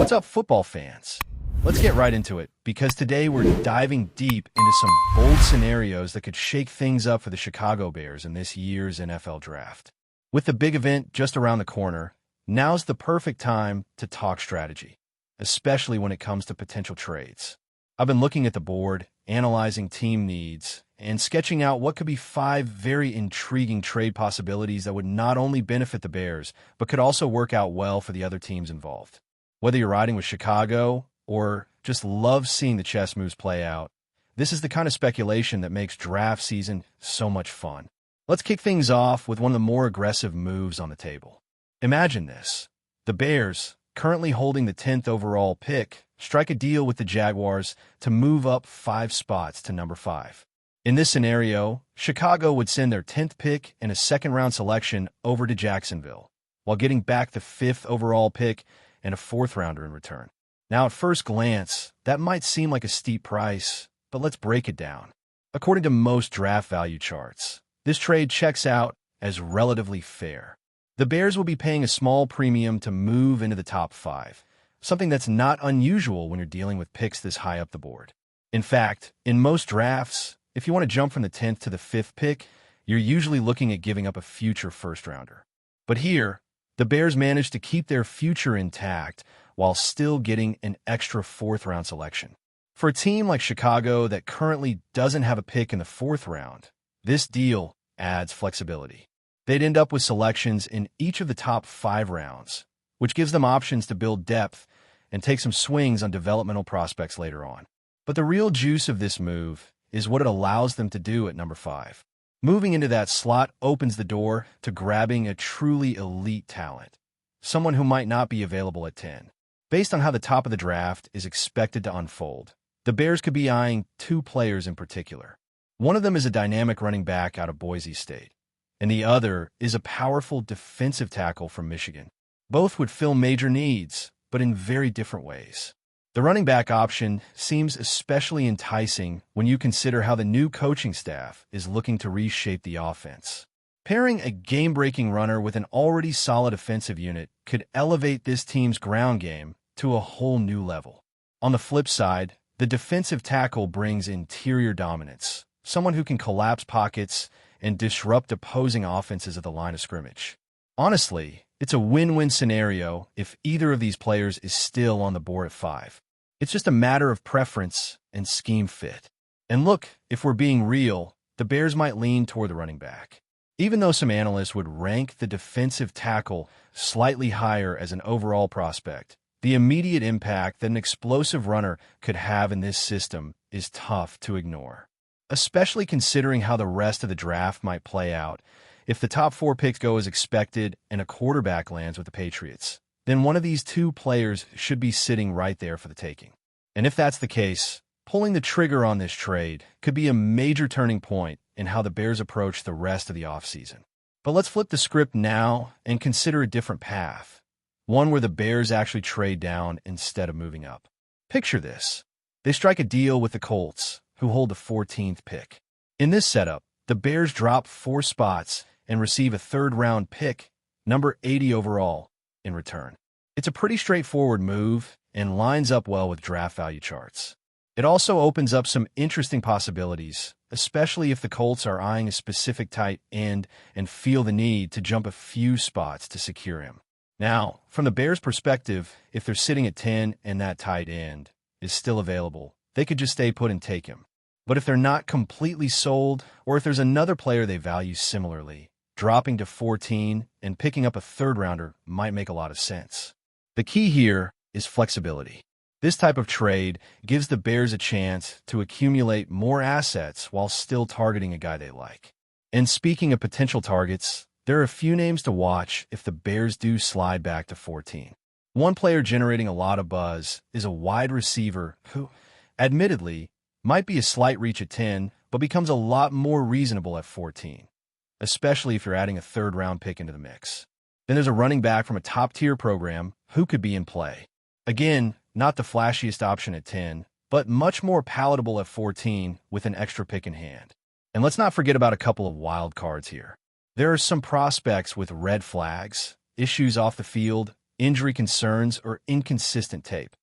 What's up, football fans? Let's get right into it, because today we're diving deep into some bold scenarios that could shake things up for the Chicago Bears in this year's NFL Draft. With the big event just around the corner, now's the perfect time to talk strategy, especially when it comes to potential trades. I've been looking at the board, analyzing team needs, and sketching out what could be 5 very intriguing trade possibilities that would not only benefit the Bears, but could also work out well for the other teams involved. Whether you're riding with Chicago or just love seeing the chess moves play out, this is the kind of speculation that makes draft season so much fun. Let's kick things off with one of the more aggressive moves on the table. Imagine this. The Bears, currently holding the 10th overall pick, strike a deal with the Jaguars to move up 5 spots to number 5. In this scenario, Chicago would send their 10th pick and a second-round selection over to Jacksonville, while getting back the 5th overall pick and a 4th-rounder in return. Now, at first glance, that might seem like a steep price, but let's break it down. According to most draft value charts, this trade checks out as relatively fair. The Bears will be paying a small premium to move into the top 5, something that's not unusual when you're dealing with picks this high up the board. In fact, in most drafts, if you want to jump from the 10th to the 5th pick, you're usually looking at giving up a future first-rounder. But here, the Bears managed to keep their future intact while still getting an extra 4th-round selection. For a team like Chicago that currently doesn't have a pick in the 4th round, this deal adds flexibility. They'd end up with selections in each of the top 5 rounds, which gives them options to build depth and take some swings on developmental prospects later on. But the real juice of this move is what it allows them to do at number 5. Moving into that slot opens the door to grabbing a truly elite talent, someone who might not be available at 10. Based on how the top of the draft is expected to unfold, the Bears could be eyeing 2 players in particular. One of them is a dynamic running back out of Boise State, and the other is a powerful defensive tackle from Michigan. Both would fill major needs, but in very different ways. The running back option seems especially enticing when you consider how the new coaching staff is looking to reshape the offense. Pairing a game-breaking runner with an already solid offensive unit could elevate this team's ground game to a whole new level. On the flip side, the defensive tackle brings interior dominance, someone who can collapse pockets and disrupt opposing offenses at the line of scrimmage. Honestly, it's a win-win scenario if either of these players is still on the board at 5. It's just a matter of preference and scheme fit. And look, if we're being real, the Bears might lean toward the running back. Even though some analysts would rank the defensive tackle slightly higher as an overall prospect, the immediate impact that an explosive runner could have in this system is tough to ignore, especially considering how the rest of the draft might play out. If the top 4 picks go as expected and a quarterback lands with the Patriots, then one of these 2 players should be sitting right there for the taking. And if that's the case, pulling the trigger on this trade could be a major turning point in how the Bears approach the rest of the offseason. But let's flip the script now and consider a different path, one where the Bears actually trade down instead of moving up. Picture this. They strike a deal with the Colts, who hold the 14th pick. In this setup, the Bears drop 4 spots and receive a 3rd-round pick, number 80 overall, in return. It's a pretty straightforward move and lines up well with draft value charts. It also opens up some interesting possibilities, especially if the Colts are eyeing a specific tight end and feel the need to jump a few spots to secure him. Now, from the Bears' perspective, if they're sitting at 10 and that tight end is still available, they could just stay put and take him. But if they're not completely sold, or if there's another player they value similarly, dropping to 14 and picking up a 3rd-rounder might make a lot of sense. The key here is flexibility. This type of trade gives the Bears a chance to accumulate more assets while still targeting a guy they like. And speaking of potential targets, there are a few names to watch if the Bears do slide back to 14. One player generating a lot of buzz is a wide receiver who, admittedly, might be a slight reach at 10, but becomes a lot more reasonable at 14, especially if you're adding a 3rd-round pick into the mix. Then there's a running back from a top-tier program who could be in play. Again, not the flashiest option at 10, but much more palatable at 14 with an extra pick in hand. And let's not forget about a couple of wild cards here. There are some prospects with red flags, issues off the field, injury concerns, or inconsistent tape,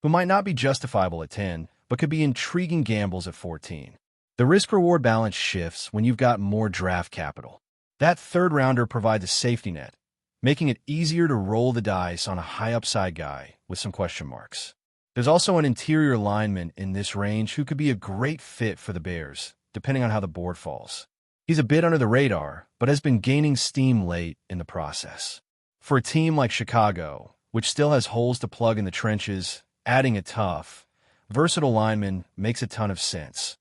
who might not be justifiable at 10, but could be intriguing gambles at 14. The risk-reward balance shifts when you've got more draft capital. That third rounder provides a safety net, making it easier to roll the dice on a high-upside guy with some question marks. There's also an interior lineman in this range who could be a great fit for the Bears, depending on how the board falls. He's a bit under the radar, but has been gaining steam late in the process. For a team like Chicago, which still has holes to plug in the trenches, adding a tough, versatile lineman makes a ton of sense,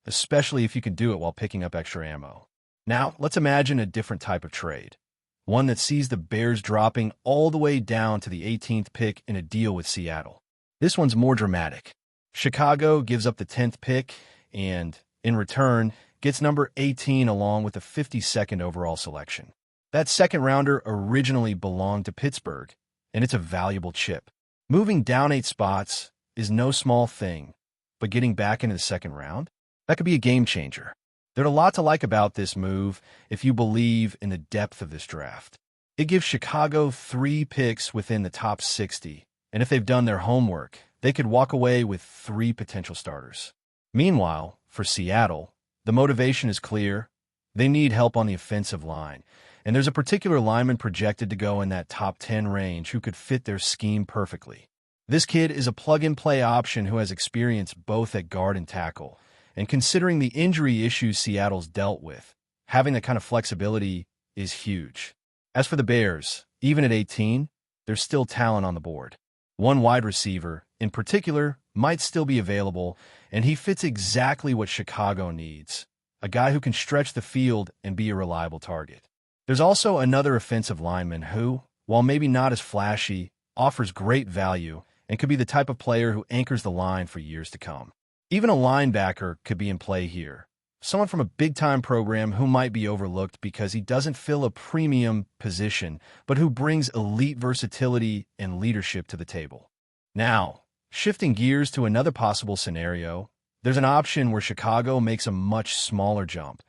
especially if you can do it while picking up extra ammo. Now, let's imagine a different type of trade, one that sees the Bears dropping all the way down to the 18th pick in a deal with Seattle. This one's more dramatic. Chicago gives up the 10th pick and, in return, gets number 18 along with the 52nd overall selection. That second rounder originally belonged to Pittsburgh, and it's a valuable chip. Moving down 8 spots is no small thing, but getting back into the second round? That could be a game changer. There's a lot to like about this move if you believe in the depth of this draft. It gives Chicago 3 picks within the top 60, and if they've done their homework, they could walk away with 3 potential starters. Meanwhile, for Seattle, the motivation is clear. They need help on the offensive line, and there's a particular lineman projected to go in that top 10 range who could fit their scheme perfectly. This kid is a plug-and-play option who has experience both at guard and tackle, and considering the injury issues Seattle's dealt with, having that kind of flexibility is huge. As for the Bears, even at 18, there's still talent on the board. One wide receiver, in particular, might still be available, and he fits exactly what Chicago needs, a guy who can stretch the field and be a reliable target. There's also another offensive lineman who, while maybe not as flashy, offers great value and could be the type of player who anchors the line for years to come. Even a linebacker could be in play here, someone from a big-time program who might be overlooked because he doesn't fill a premium position, but who brings elite versatility and leadership to the table. Now, shifting gears to another possible scenario, there's an option where Chicago makes a much smaller jump,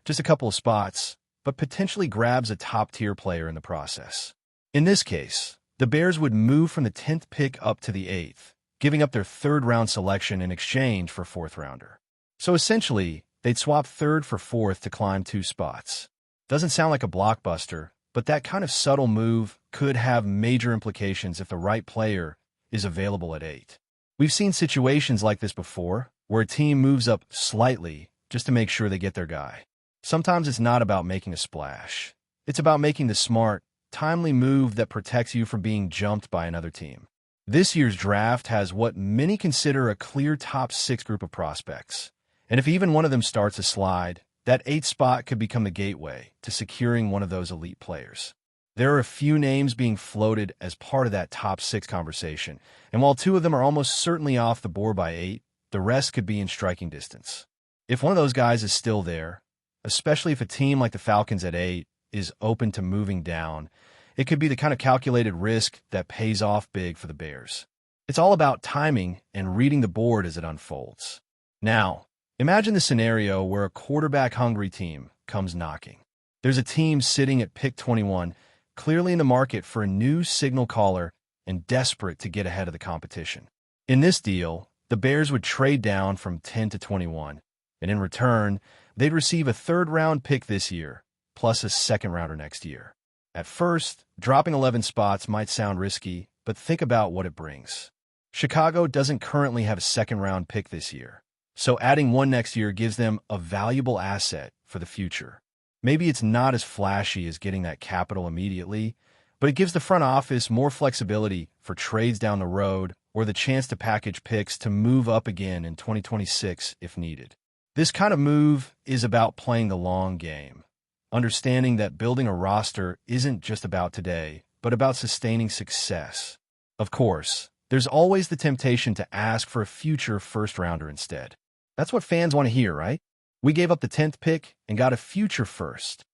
just a couple of spots, but potentially grabs a top-tier player in the process. In this case, the Bears would move from the 10th pick up to the 8th, giving up their third-round selection in exchange for fourth-rounder. So essentially, they'd swap third for fourth to climb 2 spots. Doesn't sound like a blockbuster, but that kind of subtle move could have major implications if the right player is available at 8. We've seen situations like this before, where a team moves up slightly just to make sure they get their guy. Sometimes it's not about making a splash. It's about making the smart, timely move that protects you from being jumped by another team. This year's draft has what many consider a clear top 6 group of prospects. And if even one of them starts to slide, that 8th spot could become the gateway to securing one of those elite players. There are a few names being floated as part of that top 6 conversation, and while 2 of them are almost certainly off the board by 8, the rest could be in striking distance. If one of those guys is still there, especially if a team like the Falcons at 8 is open to moving down, it could be the kind of calculated risk that pays off big for the Bears. It's all about timing and reading the board as it unfolds. Now, imagine the scenario where a quarterback-hungry team comes knocking. There's a team sitting at pick 21, clearly in the market for a new signal caller and desperate to get ahead of the competition. In this deal, the Bears would trade down from 10 to 21, and in return, they'd receive a third-round pick this year, plus a second-rounder next year. At first, dropping 11 spots might sound risky, but think about what it brings. Chicago doesn't currently have a second-round pick this year, so adding one next year gives them a valuable asset for the future. Maybe it's not as flashy as getting that capital immediately, but it gives the front office more flexibility for trades down the road or the chance to package picks to move up again in 2026 if needed. This kind of move is about playing the long game, understanding that building a roster isn't just about today, but about sustaining success. Of course, there's always the temptation to ask for a future first-rounder instead. That's what fans want to hear, right? We gave up the 10th pick and got a future first.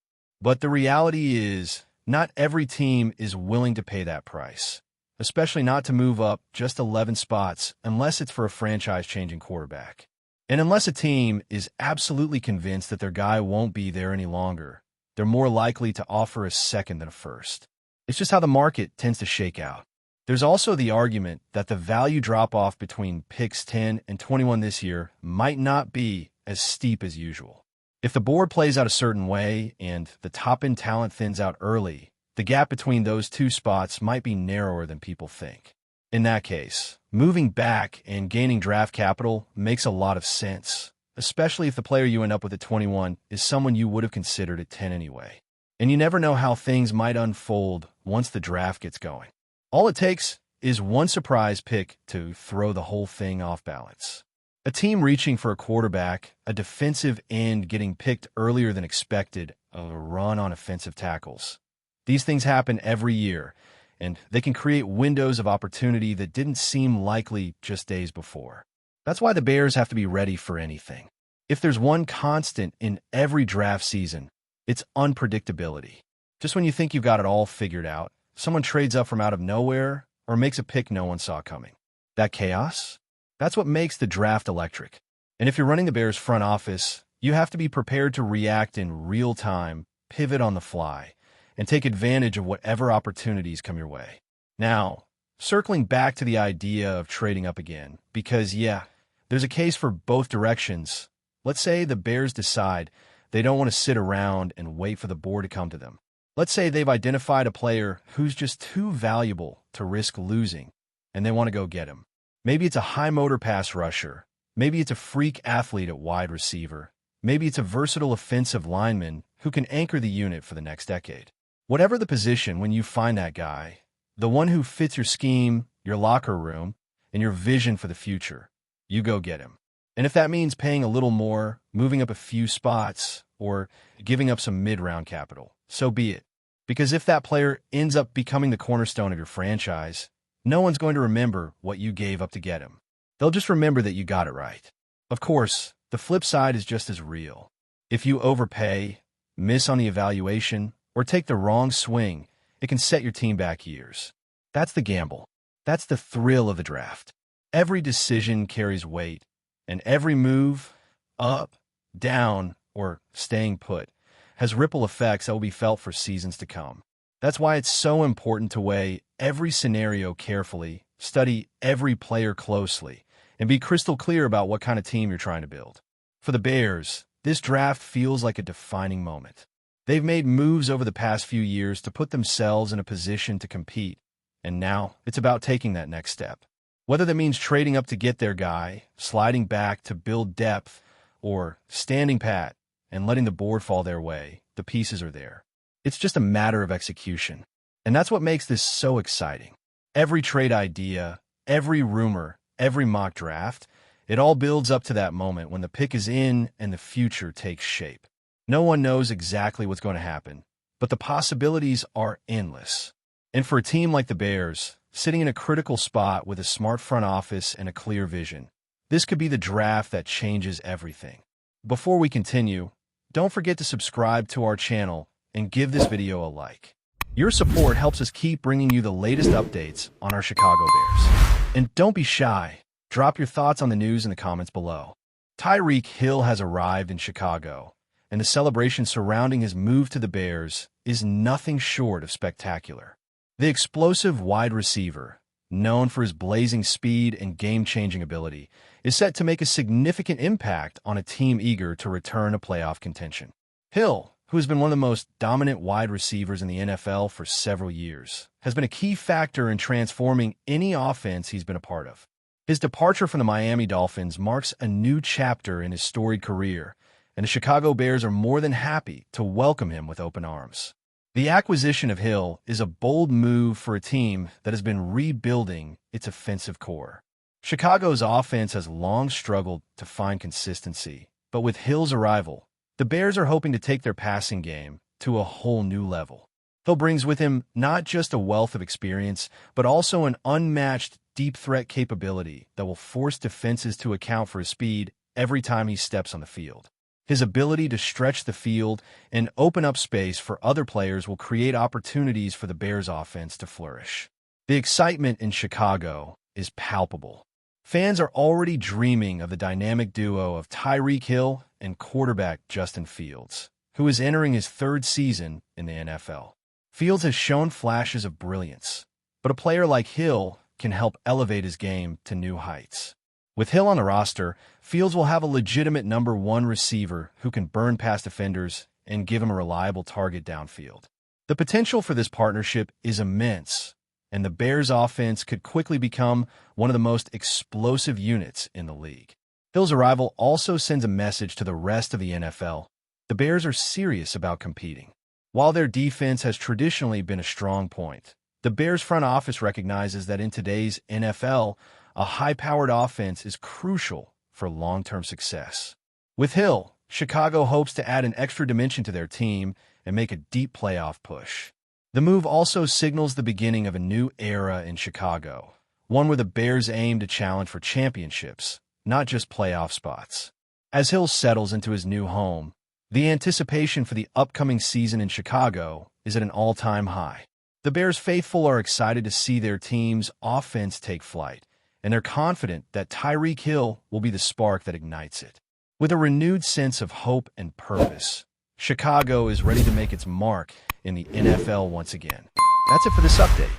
But the reality is, not every team is willing to pay that price, especially not to move up just 11 spots unless it's for a franchise-changing quarterback. And unless a team is absolutely convinced that their guy won't be there any longer, they're more likely to offer a second than a first. It's just how the market tends to shake out. There's also the argument that the value drop-off between picks 10 and 21 this year might not be as steep as usual. If the board plays out a certain way and the top-end talent thins out early, the gap between those two spots might be narrower than people think. In that case, moving back and gaining draft capital makes a lot of sense, especially if the player you end up with at 21 is someone you would have considered at 10 anyway. And you never know how things might unfold once the draft gets going. All it takes is one surprise pick to throw the whole thing off balance. A team reaching for a quarterback, a defensive end getting picked earlier than expected, a run on offensive tackles. These things happen every year, and they can create windows of opportunity that didn't seem likely just days before. That's why the Bears have to be ready for anything. If there's one constant in every draft season, it's unpredictability. Just when you think you've got it all figured out, someone trades up from out of nowhere or makes a pick no one saw coming. That chaos? That's what makes the draft electric. And if you're running the Bears front office, you have to be prepared to react in real time, pivot on the fly, and take advantage of whatever opportunities come your way. Now, circling back to the idea of trading up again, because there's a case for both directions. Let's say the Bears decide they don't want to sit around and wait for the board to come to them. Let's say they've identified a player who's just too valuable to risk losing, and they want to go get him. Maybe it's a high-motor pass rusher. Maybe it's a freak athlete at wide receiver. Maybe it's a versatile offensive lineman who can anchor the unit for the next decade. Whatever the position, when you find that guy, the one who fits your scheme, your locker room, and your vision for the future, you go get him. And if that means paying a little more, moving up a few spots, or giving up some mid-round capital, so be it. Because if that player ends up becoming the cornerstone of your franchise, no one's going to remember what you gave up to get him. They'll just remember that you got it right. Of course, the flip side is just as real. If you overpay, miss on the evaluation, or take the wrong swing, it can set your team back years. That's the gamble. That's the thrill of the draft. Every decision carries weight, and every move, up, down, or staying put, has ripple effects that will be felt for seasons to come. That's why it's so important to weigh every scenario carefully, study every player closely, and be crystal clear about what kind of team you're trying to build. For the Bears, this draft feels like a defining moment. They've made moves over the past few years to put themselves in a position to compete, and now it's about taking that next step. Whether that means trading up to get their guy, sliding back to build depth, or standing pat and letting the board fall their way, the pieces are there. It's just a matter of execution. And that's what makes this so exciting. Every trade idea, every rumor, every mock draft, it all builds up to that moment when the pick is in and the future takes shape. No one knows exactly what's going to happen, but the possibilities are endless. And for a team like the Bears, sitting in a critical spot with a smart front office and a clear vision, this could be the draft that changes everything. Before we continue, don't forget to subscribe to our channel and give this video a like. Your support helps us keep bringing you the latest updates on our Chicago Bears. And don't be shy. Drop your thoughts on the news in the comments below. Tyreek Hill has arrived in Chicago, and the celebration surrounding his move to the Bears is nothing short of spectacular. The explosive wide receiver, known for his blazing speed and game-changing ability, is set to make a significant impact on a team eager to return to playoff contention. Hill, who has been one of the most dominant wide receivers in the NFL for several years, has been a key factor in transforming any offense he's been a part of. His departure from the Miami Dolphins marks a new chapter in his storied career, and the Chicago Bears are more than happy to welcome him with open arms. The acquisition of Hill is a bold move for a team that has been rebuilding its offensive core. Chicago's offense has long struggled to find consistency, but with Hill's arrival, the Bears are hoping to take their passing game to a whole new level. Hill brings with him not just a wealth of experience, but also an unmatched deep threat capability that will force defenses to account for his speed every time he steps on the field. His ability to stretch the field and open up space for other players will create opportunities for the Bears offense to flourish. The excitement in Chicago is palpable. Fans are already dreaming of the dynamic duo of Tyreek Hill and quarterback Justin Fields, who is entering his third season in the NFL. Fields has shown flashes of brilliance, but a player like Hill can help elevate his game to new heights. With Hill on the roster, Fields will have a legitimate number one receiver who can burn past defenders and give him a reliable target downfield. The potential for this partnership is immense, and the Bears' offense could quickly become one of the most explosive units in the league. Hill's arrival also sends a message to the rest of the NFL. The Bears are serious about competing. While their defense has traditionally been a strong point, the Bears front office recognizes that in today's NFL, a high-powered offense is crucial for long-term success. With Hill, Chicago hopes to add an extra dimension to their team and make a deep playoff push. The move also signals the beginning of a new era in Chicago, one where the Bears aim to challenge for championships, not just playoff spots. As Hill settles into his new home, the anticipation for the upcoming season in Chicago is at an all-time high. The Bears faithful are excited to see their team's offense take flight, and they're confident that Tyreek Hill will be the spark that ignites it. With a renewed sense of hope and purpose, Chicago is ready to make its mark in the NFL once again. That's it for this update.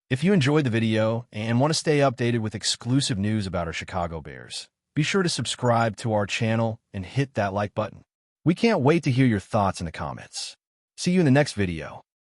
If you enjoyed the video and want to stay updated with exclusive news about our Chicago Bears, be sure to subscribe to our channel and hit that like button. We can't wait to hear your thoughts in the comments. See you in the next video.